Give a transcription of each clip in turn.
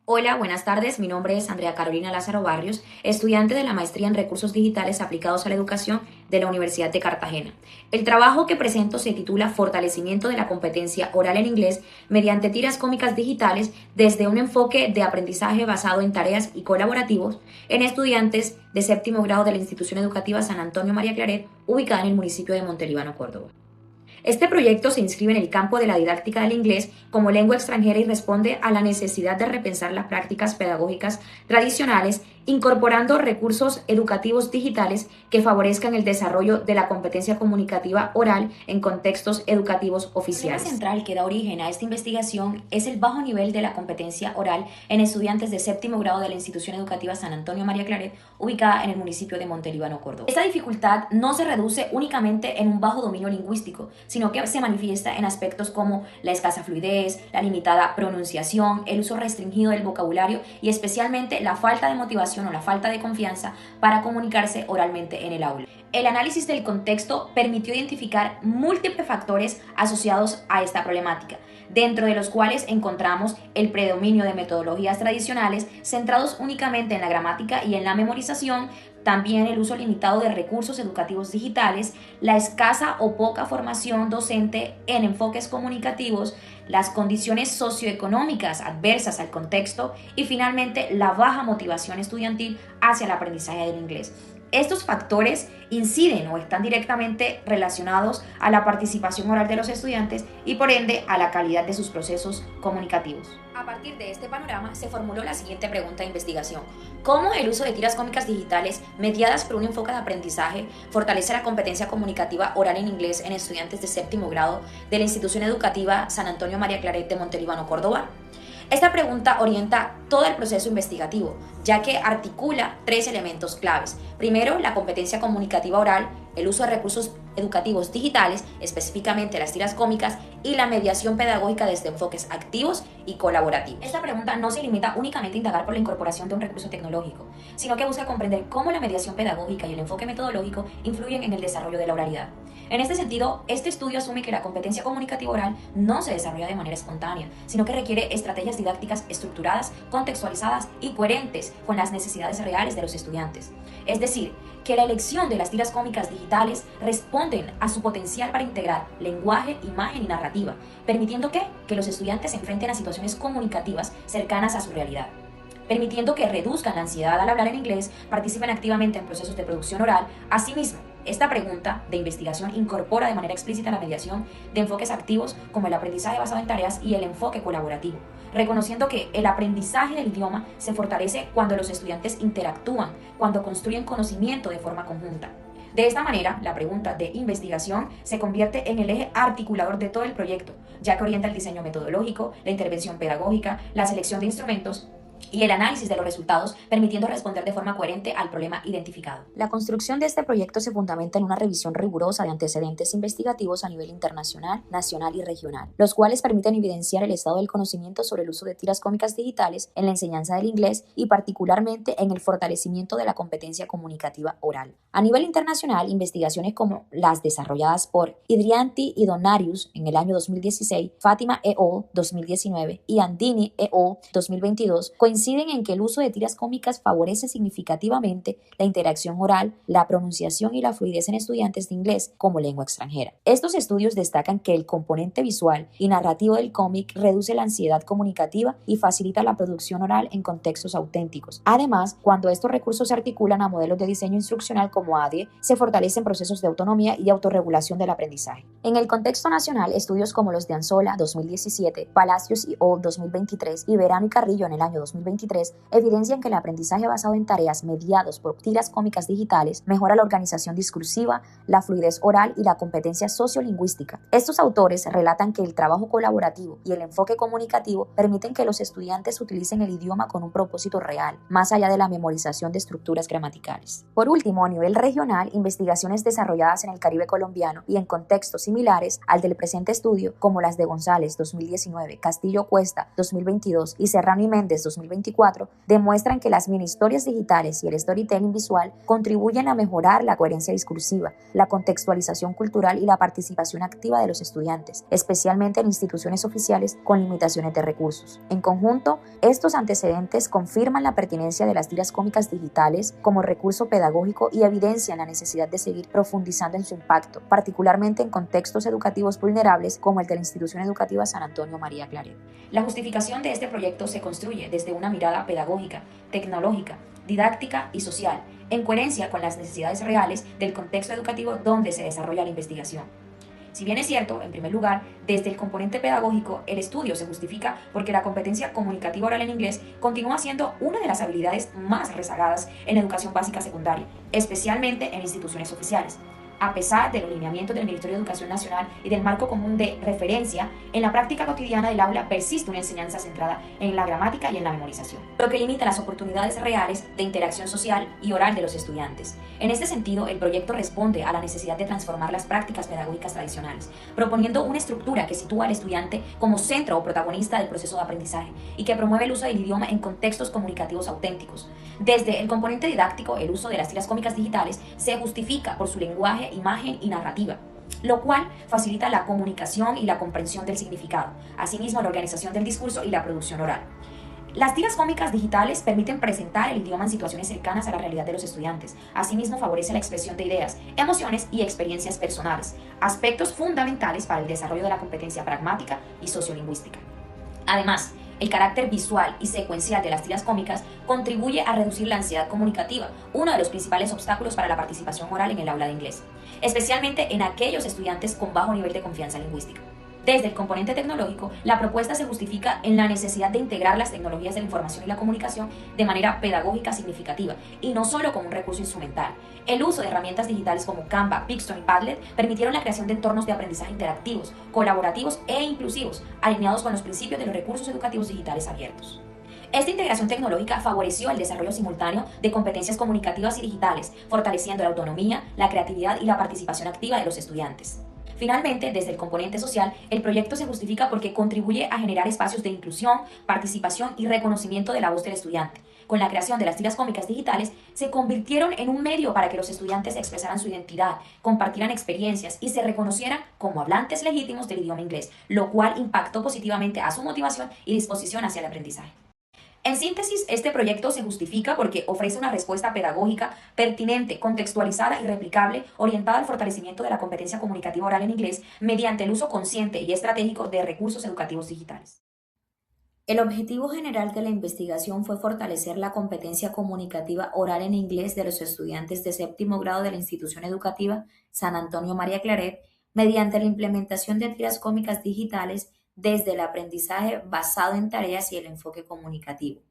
Hola, buenas tardes. Mi nombre es Andrea Carolina Lázaro Barrios, estudiante de la Maestría en Recursos Digitales aplicados a la Educación de la Universidad de Cartagena. El trabajo que presento se titula Fortalecimiento de la competencia oral en inglés mediante tiras cómicas digitales desde un enfoque de aprendizaje basado en tareas y colaborativos en estudiantes de séptimo grado de la institución educativa San Antonio María Claret, ubicada en el municipio de Montelíbano, Córdoba. Este proyecto se inscribe en el campo de la didáctica del inglés como lengua extranjera y responde a la necesidad de repensar las prácticas pedagógicas tradicionales, incorporando recursos educativos digitales que favorezcan el desarrollo de la competencia comunicativa oral en contextos educativos oficiales. El tema central que da origen a esta investigación es el bajo nivel de la competencia oral en estudiantes de séptimo grado de la institución educativa San Antonio María Claret, ubicada en el municipio de Montelíbano, Córdoba. Esta dificultad no se reduce únicamente en un bajo dominio lingüístico, sino que se manifiesta en aspectos como la escasa fluidez, la limitada pronunciación, el uso restringido del vocabulario y especialmente la falta de motivación o la falta de confianza para comunicarse oralmente en el aula. El análisis del contexto permitió identificar múltiples factores asociados a esta problemática, dentro de los cuales encontramos el predominio de metodologías tradicionales centrados únicamente en la gramática y en la memorización, también el uso limitado de recursos educativos digitales, la escasa o poca formación docente en enfoques comunicativos, las condiciones socioeconómicas adversas al contexto y finalmente la baja motivación estudiantil hacia el aprendizaje del inglés. Estos factores inciden o están directamente relacionados a la participación oral de los estudiantes y por ende a la calidad de sus procesos comunicativos. A partir de este panorama se formuló la siguiente pregunta de investigación: ¿cómo el uso de tiras cómicas digitales mediadas por un enfoque de aprendizaje fortalece la competencia comunicativa oral en inglés en estudiantes de séptimo grado de la institución educativa San Antonio María Claret de Montelíbano, Córdoba? Esta pregunta orienta todo el proceso investigativo, ya que articula tres elementos claves. Primero, la competencia comunicativa oral, el uso de recursos educativos digitales, específicamente las tiras cómicas, y la mediación pedagógica desde enfoques activos y colaborativos. Esta pregunta no se limita únicamente a indagar por la incorporación de un recurso tecnológico, sino que busca comprender cómo la mediación pedagógica y el enfoque metodológico influyen en el desarrollo de la oralidad. En este sentido, este estudio asume que la competencia comunicativa oral no se desarrolla de manera espontánea, sino que requiere estrategias didácticas estructuradas, contextualizadas y coherentes con las necesidades reales de los estudiantes. Es decir, que la elección de las tiras cómicas digitales responden a su potencial para integrar lenguaje, imagen y narrativa, permitiendo que los estudiantes se enfrenten a situaciones comunicativas cercanas a su realidad, permitiendo que reduzcan la ansiedad al hablar en inglés, participen activamente en procesos de producción oral. Asimismo, esta pregunta de investigación incorpora de manera explícita la mediación de enfoques activos como el aprendizaje basado en tareas y el enfoque colaborativo, reconociendo que el aprendizaje del idioma se fortalece cuando los estudiantes interactúan, cuando construyen conocimiento de forma conjunta. De esta manera, la pregunta de investigación se convierte en el eje articulador de todo el proyecto, ya que orienta el diseño metodológico, la intervención pedagógica, la selección de instrumentos y el análisis de los resultados, permitiendo responder de forma coherente al problema identificado. La construcción de este proyecto se fundamenta en una revisión rigurosa de antecedentes investigativos a nivel internacional, nacional y regional, los cuales permiten evidenciar el estado del conocimiento sobre el uso de tiras cómicas digitales en la enseñanza del inglés y particularmente en el fortalecimiento de la competencia comunicativa oral. A nivel internacional, investigaciones como las desarrolladas por Idrianti y Donarius en el año 2016, Fátima et al. 2019 y Andini et al. 2022 coinciden en que el uso de tiras cómicas favorece significativamente la interacción oral, la pronunciación y la fluidez en estudiantes de inglés como lengua extranjera. Estos estudios destacan que el componente visual y narrativo del cómic reduce la ansiedad comunicativa y facilita la producción oral en contextos auténticos. Además, cuando estos recursos se articulan a modelos de diseño instruccional como ADIE, se fortalecen procesos de autonomía y autorregulación del aprendizaje. En el contexto nacional, estudios como los de Anzola 2017, Palacios y al. 2023 y Verano y Carrillo en el año 2023 evidencian que el aprendizaje basado en tareas mediados por tiras cómicas digitales mejora la organización discursiva, la fluidez oral y la competencia sociolingüística. Estos autores relatan que el trabajo colaborativo y el enfoque comunicativo permiten que los estudiantes utilicen el idioma con un propósito real, más allá de la memorización de estructuras gramaticales. Por último, a nivel regional, investigaciones desarrolladas en el Caribe colombiano y en contextos similares al del presente estudio, como las de González 2019, Castillo Cuesta 2022 y Serrano y Méndez 2022, 2024 demuestran que las mini historias digitales y el storytelling visual contribuyen a mejorar la coherencia discursiva, la contextualización cultural y la participación activa de los estudiantes, especialmente en instituciones oficiales con limitaciones de recursos. En conjunto, estos antecedentes confirman la pertinencia de las tiras cómicas digitales como recurso pedagógico y evidencian la necesidad de seguir profundizando en su impacto, particularmente en contextos educativos vulnerables como el de la institución educativa San Antonio María Claret. La justificación de este proyecto se construye desde una mirada pedagógica, tecnológica, didáctica y social, en coherencia con las necesidades reales del contexto educativo donde se desarrolla la investigación. Si bien es cierto, en primer lugar, desde el componente pedagógico, el estudio se justifica porque la competencia comunicativa oral en inglés continúa siendo una de las habilidades más rezagadas en educación básica secundaria, especialmente en instituciones oficiales. A pesar de los lineamientos del Ministerio de Educación Nacional y del marco común de referencia, en la práctica cotidiana del aula persiste una enseñanza centrada en la gramática y en la memorización, lo que limita las oportunidades reales de interacción social y oral de los estudiantes. En este sentido, el proyecto responde a la necesidad de transformar las prácticas pedagógicas tradicionales, proponiendo una estructura que sitúa al estudiante como centro o protagonista del proceso de aprendizaje y que promueve el uso del idioma en contextos comunicativos auténticos. Desde el componente didáctico, el uso de las tiras cómicas digitales se justifica por su lenguaje, imagen y narrativa, lo cual facilita la comunicación y la comprensión del significado, asimismo la organización del discurso y la producción oral. Las tiras cómicas digitales permiten presentar el idioma en situaciones cercanas a la realidad de los estudiantes. Asimismo, favorece la expresión de ideas, emociones y experiencias personales, aspectos fundamentales para el desarrollo de la competencia pragmática y sociolingüística. Además, el carácter visual y secuencial de las tiras cómicas contribuye a reducir la ansiedad comunicativa, uno de los principales obstáculos para la participación oral en el aula de inglés, especialmente en aquellos estudiantes con bajo nivel de confianza lingüística. Desde el componente tecnológico, la propuesta se justifica en la necesidad de integrar las tecnologías de la información y la comunicación de manera pedagógica significativa y no solo como un recurso instrumental. El uso de herramientas digitales como Canva, Pixton y Padlet permitieron la creación de entornos de aprendizaje interactivos, colaborativos e inclusivos, alineados con los principios de los recursos educativos digitales abiertos. Esta integración tecnológica favoreció el desarrollo simultáneo de competencias comunicativas y digitales, fortaleciendo la autonomía, la creatividad y la participación activa de los estudiantes. Finalmente, desde el componente social, el proyecto se justifica porque contribuye a generar espacios de inclusión, participación y reconocimiento de la voz del estudiante. Con la creación de las tiras cómicas digitales, se convirtieron en un medio para que los estudiantes expresaran su identidad, compartieran experiencias y se reconocieran como hablantes legítimos del idioma inglés, lo cual impactó positivamente a su motivación y disposición hacia el aprendizaje. En síntesis, este proyecto se justifica porque ofrece una respuesta pedagógica pertinente, contextualizada y replicable, orientada al fortalecimiento de la competencia comunicativa oral en inglés mediante el uso consciente y estratégico de recursos educativos digitales. El objetivo general de la investigación fue fortalecer la competencia comunicativa oral en inglés de los estudiantes de séptimo grado de la institución educativa San Antonio María Claret mediante la implementación de tiras cómicas digitales desde el aprendizaje basado en tareas y el enfoque comunicativo.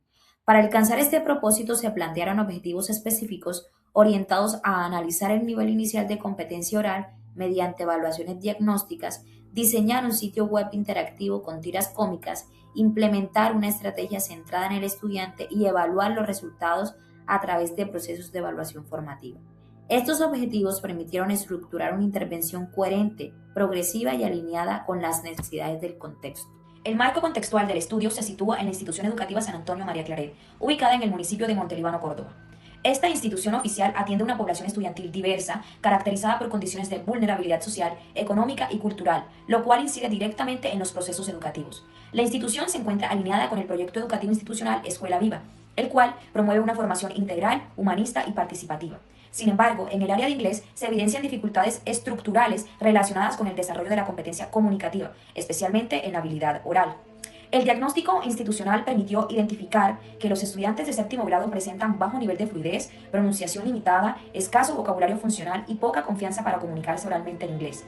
Para alcanzar este propósito se plantearon objetivos específicos orientados a analizar el nivel inicial de competencia oral mediante evaluaciones diagnósticas, diseñar un sitio web interactivo con tiras cómicas, implementar una estrategia centrada en el estudiante y evaluar los resultados a través de procesos de evaluación formativa. Estos objetivos permitieron estructurar una intervención coherente, progresiva y alineada con las necesidades del contexto. El marco contextual del estudio se sitúa en la institución educativa San Antonio María Claret, ubicada en el municipio de Montelíbano, Córdoba. Esta institución oficial atiende a una población estudiantil diversa, caracterizada por condiciones de vulnerabilidad social, económica y cultural, lo cual incide directamente en los procesos educativos. La institución se encuentra alineada con el proyecto educativo institucional Escuela Viva, el cual promueve una formación integral, humanista y participativa. Sin embargo, en el área de inglés se evidencian dificultades estructurales relacionadas con el desarrollo de la competencia comunicativa, especialmente en la habilidad oral. El diagnóstico institucional permitió identificar que los estudiantes de séptimo grado presentan bajo nivel de fluidez, pronunciación limitada, escaso vocabulario funcional y poca confianza para comunicarse oralmente en inglés.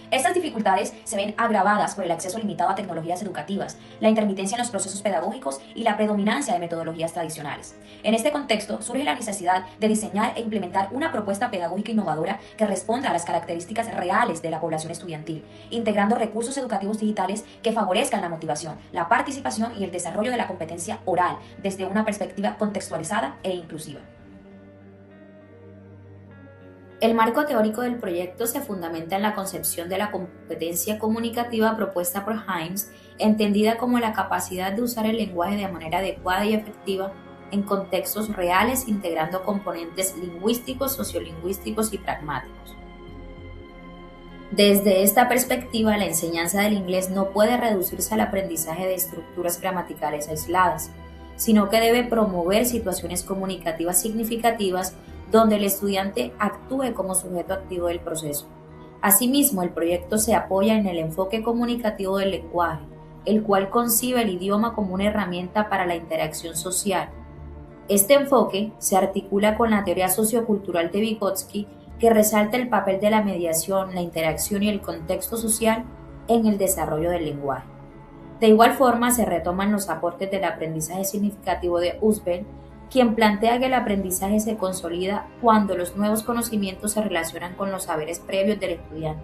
Estas dificultades se ven agravadas por el acceso limitado a tecnologías educativas, la intermitencia en los procesos pedagógicos y la predominancia de metodologías tradicionales. En este contexto, surge la necesidad de diseñar e implementar una propuesta pedagógica innovadora que responda a las características reales de la población estudiantil, integrando recursos educativos digitales que favorezcan la motivación, la participación y el desarrollo de la competencia oral desde una perspectiva contextualizada e inclusiva. El marco teórico del proyecto se fundamenta en la concepción de la competencia comunicativa propuesta por Himes, entendida como la capacidad de usar el lenguaje de manera adecuada y efectiva en contextos reales, integrando componentes lingüísticos, sociolingüísticos y pragmáticos. Desde esta perspectiva, la enseñanza del inglés no puede reducirse al aprendizaje de estructuras gramaticales aisladas, sino que debe promover situaciones comunicativas significativas donde el estudiante actúe como sujeto activo del proceso. Asimismo, el proyecto se apoya en el enfoque comunicativo del lenguaje, el cual concibe el idioma como una herramienta para la interacción social. Este enfoque se articula con la teoría sociocultural de Vygotsky, que resalta el papel de la mediación, la interacción y el contexto social en el desarrollo del lenguaje. De igual forma, se retoman los aportes del aprendizaje significativo de Husserl, quien plantea que el aprendizaje se consolida cuando los nuevos conocimientos se relacionan con los saberes previos del estudiante,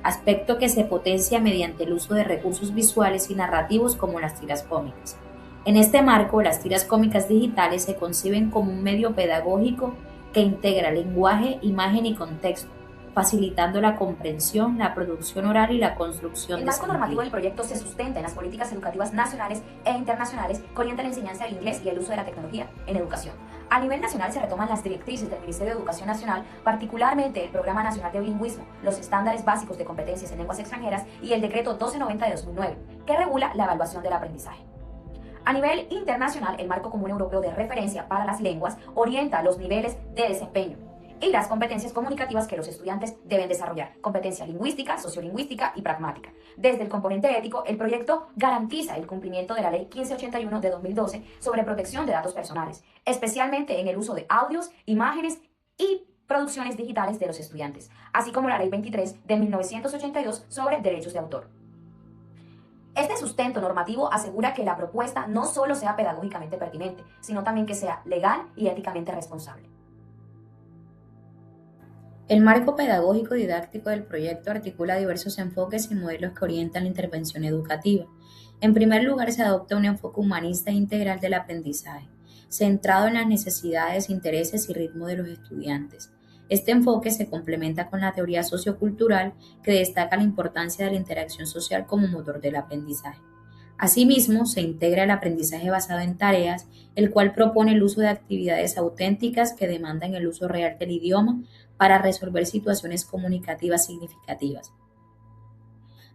aspecto que se potencia mediante el uso de recursos visuales y narrativos como las tiras cómicas. En este marco, las tiras cómicas digitales se conciben como un medio pedagógico que integra lenguaje, imagen y contexto, facilitando la comprensión, la producción oral y la construcción de sentido. El marco normativo del proyecto se sustenta en las políticas educativas nacionales e internacionales que orientan la enseñanza del inglés y el uso de la tecnología en educación. A nivel nacional se retoman las directrices del Ministerio de Educación Nacional, particularmente el Programa Nacional de Bilingüismo, los estándares básicos de competencias en lenguas extranjeras y el Decreto 1290 de 2009, que regula la evaluación del aprendizaje. A nivel internacional, el Marco Común Europeo de Referencia para las Lenguas orienta los niveles de desempeño y las competencias comunicativas que los estudiantes deben desarrollar, competencia lingüística, sociolingüística y pragmática. Desde el componente ético, el proyecto garantiza el cumplimiento de la Ley 1581 de 2012 sobre protección de datos personales, especialmente en el uso de audios, imágenes y producciones digitales de los estudiantes, así como la Ley 23 de 1982 sobre derechos de autor. Este sustento normativo asegura que la propuesta no solo sea pedagógicamente pertinente, sino también que sea legal y éticamente responsable. El marco pedagógico didáctico del proyecto articula diversos enfoques y modelos que orientan la intervención educativa. En primer lugar, se adopta un enfoque humanista e integral del aprendizaje, centrado en las necesidades, intereses y ritmo de los estudiantes. Este enfoque se complementa con la teoría sociocultural, que destaca la importancia de la interacción social como motor del aprendizaje. Asimismo, se integra el aprendizaje basado en tareas, el cual propone el uso de actividades auténticas que demandan el uso real del idioma para resolver situaciones comunicativas significativas.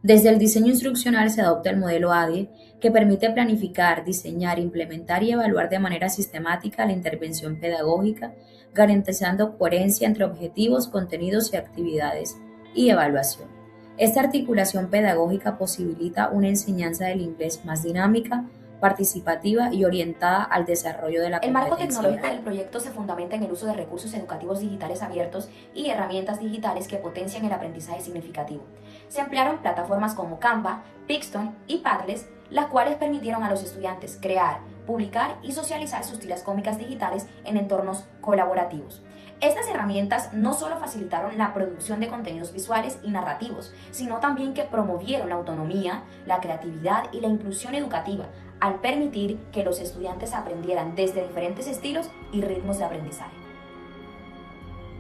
Desde el diseño instruccional se adopta el modelo ADIE, que permite planificar, diseñar, implementar y evaluar de manera sistemática la intervención pedagógica, garantizando coherencia entre objetivos, contenidos y actividades y evaluación. Esta articulación pedagógica posibilita una enseñanza del inglés más dinámica, participativa y orientada al desarrollo de la competencia. El marco tecnológico del proyecto se fundamenta en el uso de recursos educativos digitales abiertos y herramientas digitales que potencian el aprendizaje significativo. Se emplearon plataformas como Canva, Pixton y Padlet, las cuales permitieron a los estudiantes crear, publicar y socializar sus tiras cómicas digitales en entornos colaborativos. Estas herramientas no solo facilitaron la producción de contenidos visuales y narrativos, sino también que promovieron la autonomía, la creatividad y la inclusión educativa, al permitir que los estudiantes aprendieran desde diferentes estilos y ritmos de aprendizaje.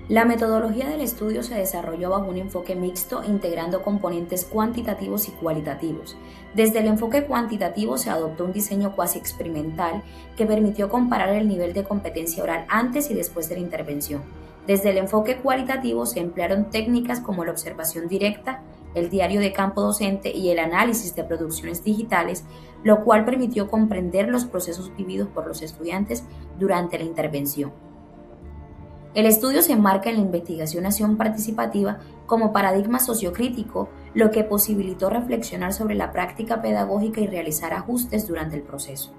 La metodología del estudio se desarrolló bajo un enfoque mixto, integrando componentes cuantitativos y cualitativos. Desde el enfoque cuantitativo se adoptó un diseño cuasi experimental que permitió comparar el nivel de competencia oral antes y después de la intervención. Desde el enfoque cualitativo se emplearon técnicas como la observación directa, el diario de campo docente y el análisis de producciones digitales, lo cual permitió comprender los procesos vividos por los estudiantes durante la intervención. El estudio se enmarca en la investigación-acción participativa como paradigma sociocrítico, lo que posibilitó reflexionar sobre la práctica pedagógica y realizar ajustes durante el proceso.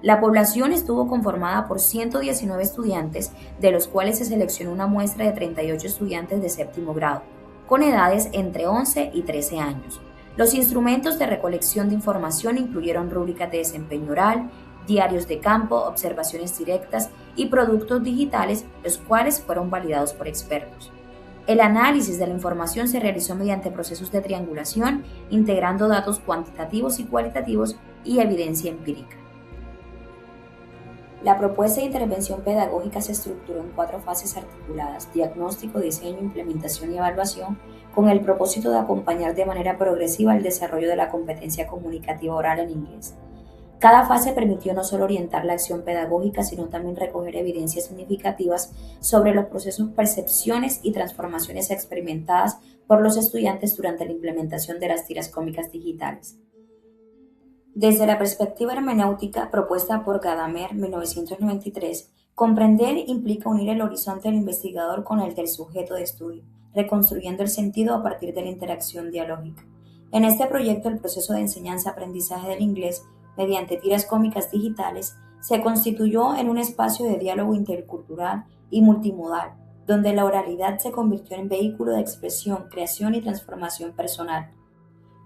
La población estuvo conformada por 119 estudiantes, de los cuales se seleccionó una muestra de 38 estudiantes de séptimo grado, con edades entre 11 y 13 años. Los instrumentos de recolección de información incluyeron rúbricas de desempeño oral, diarios de campo, observaciones directas y productos digitales, los cuales fueron validados por expertos. El análisis de la información se realizó mediante procesos de triangulación, integrando datos cuantitativos y cualitativos y evidencia empírica. La propuesta de intervención pedagógica se estructuró en 4 fases articuladas: diagnóstico, diseño, implementación y evaluación, con el propósito de acompañar de manera progresiva el desarrollo de la competencia comunicativa oral en inglés. Cada fase permitió no solo orientar la acción pedagógica, sino también recoger evidencias significativas sobre los procesos, percepciones y transformaciones experimentadas por los estudiantes durante la implementación de las tiras cómicas digitales. Desde la perspectiva hermenéutica propuesta por Gadamer, 1993, comprender implica unir el horizonte del investigador con el del sujeto de estudio, reconstruyendo el sentido a partir de la interacción dialógica. En este proyecto, el proceso de enseñanza-aprendizaje del inglés, mediante tiras cómicas digitales, se constituyó en un espacio de diálogo intercultural y multimodal, donde la oralidad se convirtió en vehículo de expresión, creación y transformación personal.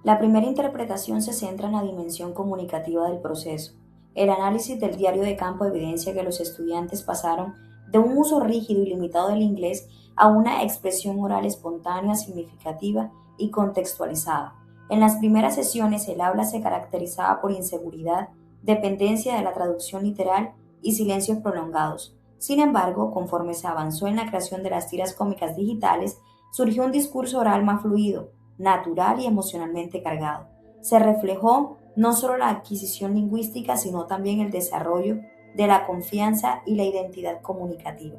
La primera interpretación se centra en la dimensión comunicativa del proceso. El análisis del diario de campo evidencia que los estudiantes pasaron de un uso rígido y limitado del inglés a una expresión oral espontánea, significativa y contextualizada. En las primeras sesiones, el habla se caracterizaba por inseguridad, dependencia de la traducción literal y silencios prolongados. Sin embargo, conforme se avanzó en la creación de las tiras cómicas digitales, surgió un discurso oral más fluido, natural y emocionalmente cargado. Se reflejó no solo la adquisición lingüística, sino también el desarrollo de la confianza y la identidad comunicativa.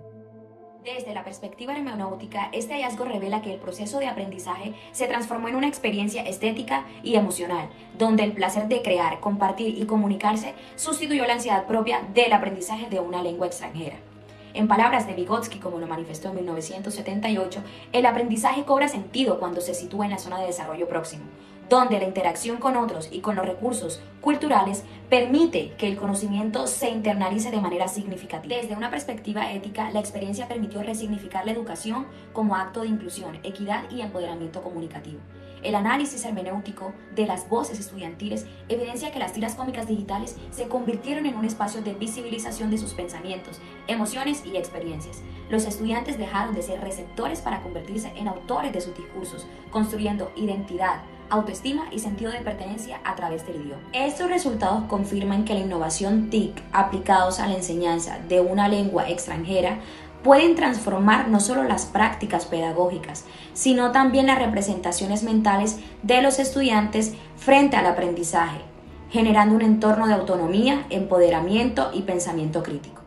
Desde la perspectiva hermenéutica, este hallazgo revela que el proceso de aprendizaje se transformó en una experiencia estética y emocional, donde el placer de crear, compartir y comunicarse sustituyó la ansiedad propia del aprendizaje de una lengua extranjera. En palabras de Vygotsky, como lo manifestó en 1978, el aprendizaje cobra sentido cuando se sitúa en la zona de desarrollo próximo, donde la interacción con otros y con los recursos culturales permite que el conocimiento se internalice de manera significativa. Desde una perspectiva ética, la experiencia permitió resignificar la educación como acto de inclusión, equidad y empoderamiento comunicativo. El análisis hermenéutico de las voces estudiantiles evidencia que las tiras cómicas digitales se convirtieron en un espacio de visibilización de sus pensamientos, emociones y experiencias. Los estudiantes dejaron de ser receptores para convertirse en autores de sus discursos, construyendo identidad, autoestima y sentido de pertenencia a través del idioma. Estos resultados confirman que la innovación TIC aplicados a la enseñanza de una lengua extranjera pueden transformar no solo las prácticas pedagógicas, sino también las representaciones mentales de los estudiantes frente al aprendizaje, generando un entorno de autonomía, empoderamiento y pensamiento crítico.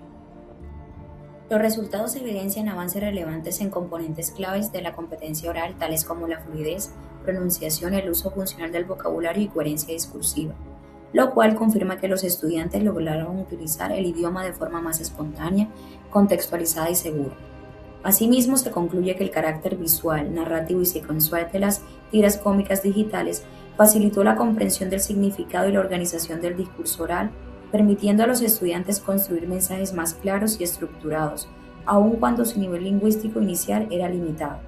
Los resultados evidencian avances relevantes en componentes claves de la competencia oral, tales como la fluidez, pronunciación, el uso funcional del vocabulario y coherencia discursiva, lo cual confirma que los estudiantes lograron utilizar el idioma de forma más espontánea, contextualizada y segura. Asimismo, se concluye que el carácter visual, narrativo y secuencial de las tiras cómicas digitales facilitó la comprensión del significado y la organización del discurso oral, permitiendo a los estudiantes construir mensajes más claros y estructurados, aun cuando su nivel lingüístico inicial era limitado.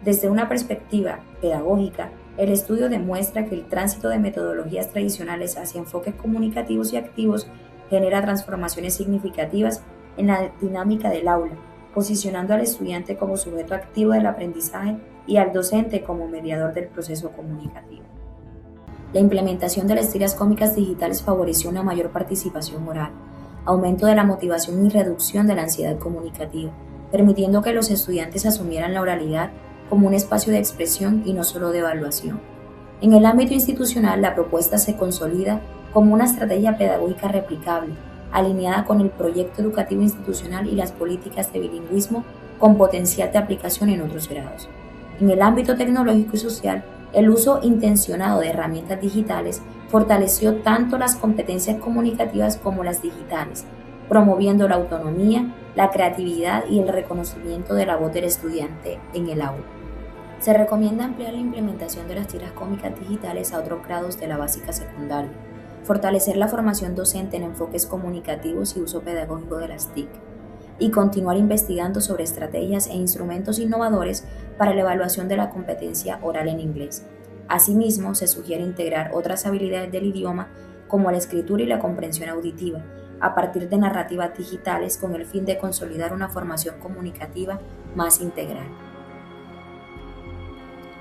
Desde una perspectiva pedagógica, el estudio demuestra que el tránsito de metodologías tradicionales hacia enfoques comunicativos y activos genera transformaciones significativas en la dinámica del aula, posicionando al estudiante como sujeto activo del aprendizaje y al docente como mediador del proceso comunicativo. La implementación de las tiras cómicas digitales favoreció una mayor participación oral, aumento de la motivación y reducción de la ansiedad comunicativa, permitiendo que los estudiantes asumieran la oralidad como un espacio de expresión y no solo de evaluación. En el ámbito institucional, la propuesta se consolida como una estrategia pedagógica replicable, alineada con el proyecto educativo institucional y las políticas de bilingüismo con potencial de aplicación en otros grados. En el ámbito tecnológico y social, el uso intencionado de herramientas digitales fortaleció tanto las competencias comunicativas como las digitales, promoviendo la autonomía, la creatividad y el reconocimiento de la voz del estudiante en el aula. Se recomienda ampliar la implementación de las tiras cómicas digitales a otros grados de la básica secundaria, fortalecer la formación docente en enfoques comunicativos y uso pedagógico de las TIC, y continuar investigando sobre estrategias e instrumentos innovadores para la evaluación de la competencia oral en inglés. Asimismo, se sugiere integrar otras habilidades del idioma como la escritura y la comprensión auditiva, a partir de narrativas digitales con el fin de consolidar una formación comunicativa más integral.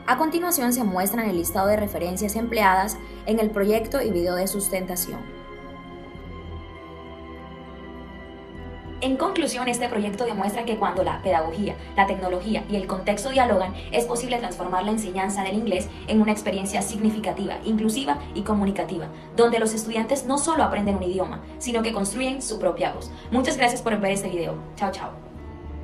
A continuación se muestran el listado de referencias empleadas en el proyecto y video de sustentación. En conclusión, este proyecto demuestra que cuando la pedagogía, la tecnología y el contexto dialogan, es posible transformar la enseñanza del inglés en una experiencia significativa, inclusiva y comunicativa, donde los estudiantes no solo aprenden un idioma, sino que construyen su propia voz. Muchas gracias por ver este video. Chao, chao.